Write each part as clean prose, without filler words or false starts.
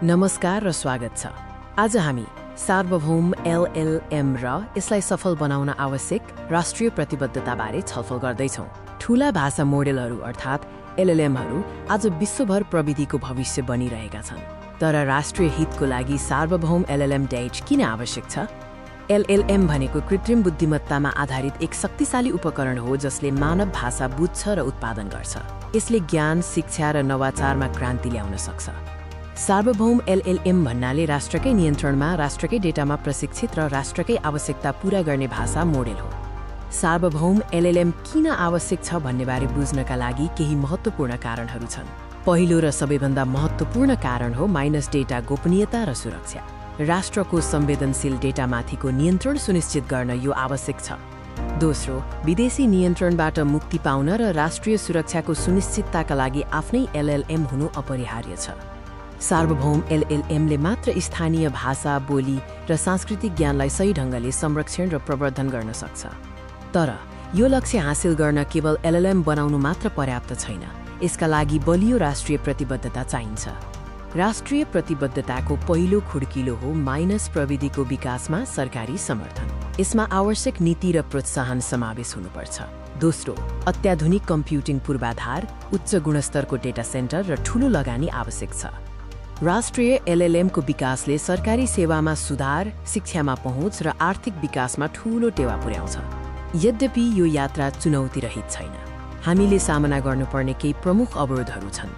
नमस्कार र स्वागत छ। आज हामी सार्वभौम एलएलएम र यसलाई सफल बनाउन आवश्यक राष्ट्रिय प्रतिबद्धताबारे छलफल गर्दैछौँ। ठूला भाषा मोडेलहरू अर्थात् एलएलएमहरू आज विश्वभर प्रविधिको भविष्य बनिरहेका छन्। तर राष्ट्रिय हितको लागि सार्वभौम एलएलएम डेट किन आवश्यक छ? एलएलएम भनेको कृत्रिम बुद्धिमत्तामा आधारित एक शक्तिशाली उपकरण हो जसले मानव भाषा बुझ्छ र उत्पादन गर्छ। यसले ज्ञान, शिक्षा र नवाचारमा क्रान्ति ल्याउन सक्छ। सार्वभौम एलएलएम भन्नाले राष्ट्रकै नियन्त्रणमा, राष्ट्रकै डेटामा प्रशिक्षित र राष्ट्रकै आवश्यकता पूरा गर्ने भाषा मोडेल हो। सार्वभौम एलएलएम किन आवश्यक छ भन्नेबारे बुझ्नका लागि केही महत्त्वपूर्ण कारणहरू छन्। पहिलो र सबैभन्दा महत्त्वपूर्ण कारण हो डेटा गोपनीयता र सुरक्षा। राष्ट्रको संवेदनशील डेटामाथिको नियन्त्रण सुनिश्चित गर्न यो आवश्यक छ। दोस्रो, विदेशी नियन्त्रणबाट मुक्ति पाउन र राष्ट्रिय सुरक्षाको सुनिश्चितताका लागि आफ्नै एलएलएम हुनु अपरिहार्य छ। सार्वभौम एलएलएमले मात्र स्थानीय भाषा, बोली र सांस्कृतिक ज्ञानलाई सही ढङ्गले संरक्षण र प्रवर्धन गर्न सक्छ। तर यो लक्ष्य हासिल गर्न केवल एलएलएम बनाउनु मात्र पर्याप्त छैन। यसका लागि बलियो राष्ट्रिय प्रतिबद्धता चाहिन्छ। राष्ट्रिय प्रतिबद्धताको पहिलो खुड्किलो हो प्रविधिको विकासमा सरकारी समर्थन। यसमा आवश्यक नीति र प्रोत्साहन समावेश हुनुपर्छ। दोस्रो, अत्याधुनिक कम्प्युटिङ पूर्वाधार, उच्च गुणस्तरको डेटा सेन्टर र ठूलो लगानी आवश्यक छ। राष्ट्रिय एलएलएमको विकासले सरकारी सेवामा सुधार, शिक्षामा पहुँच र आर्थिक विकासमा ठूलो टेवा पुर्याउँछ। यद्यपि यो यात्रा चुनौतीरहित छैन। हामीले सामना गर्नुपर्ने केही प्रमुख अवरोधहरू छन्।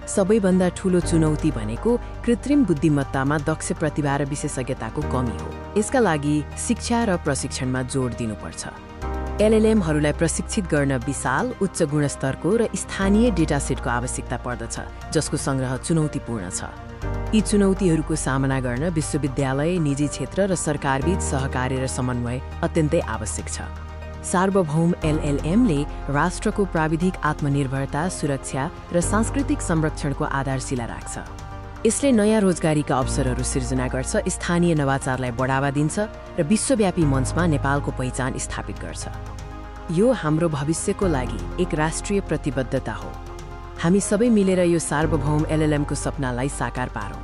सबैभन्दा ठूलो चुनौती भनेको कृत्रिम बुद्धिमत्तामा दक्ष प्रतिभा र विशेषज्ञताको कमी हो। यसका लागि शिक्षा र प्रशिक्षणमा जोड दिनुपर्छ। एलएलएमहरूलाई प्रशिक्षित गर्न विशाल, उच्च गुणस्तरको र स्थानीय डेटासेटको आवश्यकता पर्दछ, जसको सङ्ग्रह चुनौतीपूर्ण छ। यी चुनौतीहरूको सामना गर्न विश्वविद्यालय, निजी क्षेत्र र सरकारबीच सहकार्य र समन्वय अत्यन्तै आवश्यक छ। सार्वभौम एलएलएमले राष्ट्रको प्राविधिक आत्मनिर्भरता, सुरक्षा र सांस्कृतिक संरक्षणको आधारशिला राख्छ। यसले नयाँ रोजगारीका अवसरहरू सिर्जना गर्छ, स्थानीय नवाचारलाई बढावा दिन्छ र विश्वव्यापी मञ्चमा नेपालको पहिचान स्थापित गर्छ। यो हाम्रो भविष्यको लागि एक राष्ट्रिय प्रतिबद्धता हो। हामी सबै मिलेर यो सार्वभौम एलएलएमको सपनालाई साकार पारौँ।